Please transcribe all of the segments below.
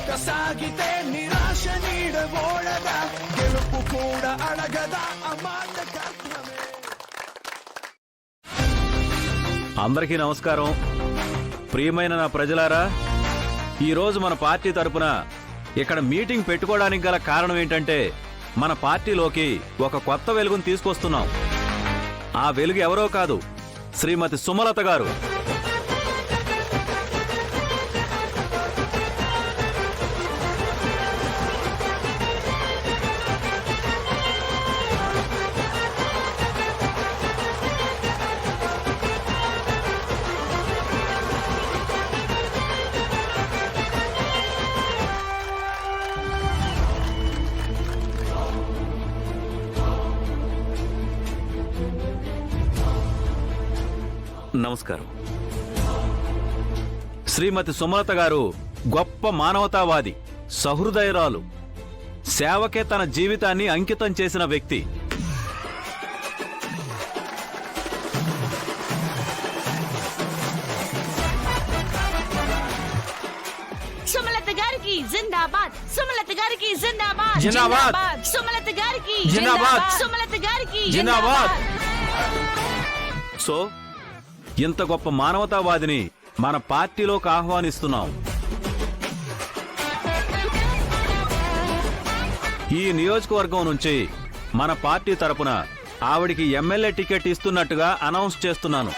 ఆట సాగితే నిరాశ నీడబోడదా, గెలుపు కూడా అడగదా అమాట కర్మమే. అందరికీ నమస్కారం. ప్రియమైన నా ప్రజలారా, ఈరోజు మన పార్టీ తరపున ఇక్కడ మీటింగ్ పెట్టుకోవడానికి గల కారణం ఏంటంటే, మన పార్టీలోకి ఒక కొత్త వెలుగును తీసుకొస్తున్నాం. ఆ వెలుగు ఎవరో కాదు, శ్రీమతి సుమలత గారు. నమస్కారం. శ్రీమతి సుమలత గారు గొప్ప మానవతావాది, సహృదయరాలు, సేవకే తన జీవితాన్ని అంకితం చేసిన వ్యక్తి. సుమలత గారికి జిందాబాద్, సుమలత గారికి జిందాబాద్, జిందాబాద్, సుమలత గారికి జిందాబాద్, సుమలత గారికి జిందాబాద్. సో ఇంత గొప్ప మానవతావాదిని మన పార్టీలోకి ఆహ్వానిస్తున్నాం. ఈ నియోజకవర్గం నుంచి మన పార్టీ తరపున ఆవిడికి ఎమ్మెల్యే టికెట్ ఇస్తున్నట్టుగా అనౌన్స్ చేస్తున్నాను.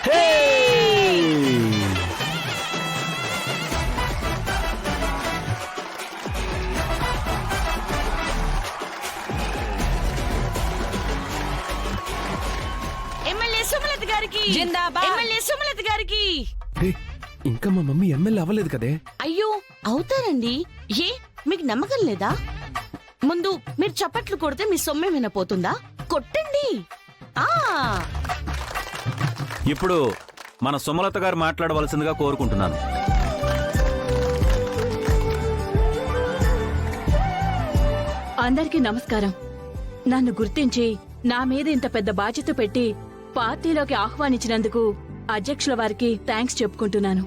ఎమ్మెల్యే సుమలత గారికి జిందాబాద్. ఎమ్మెల్యే సుమలత గారికి. ఇంకా మా మమ్మీ ఎమ్మెల్యే అవ్వలేదు కదే. అయ్యో అవుతారండి. ఏ మీకు నమ్మకం లేదా? ముందు మీరు చప్పట్లు కొడితే మీ సొమ్మేమైనా పోతుందా? కొట్టండి. ఆ ఇప్పుడు మన సుమలత గారు మాట్లాడవలసిందిగా కోరుకుంటున్నాను. అందరికీ నమస్కారం. నన్ను గుర్తించి నా మీద ఇంత పెద్ద బాధ్యత పెట్టి పార్టీలోకి ఆహ్వానించినందుకు అధ్యక్షుల వారికి థ్యాంక్స్ చెప్పుకుంటున్నాను.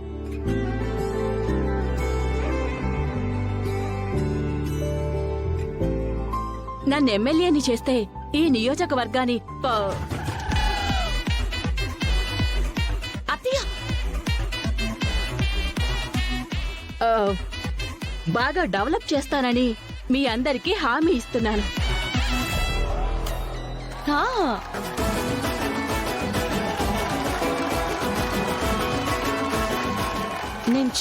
నన్ను ఎమ్మెల్యేని చేస్తే ఈ నియోజకవర్గాన్ని అత్తయ్య బాగా డెవలప్ చేస్తానని మీ అందరికీ హామీ ఇస్తున్నాను. నేను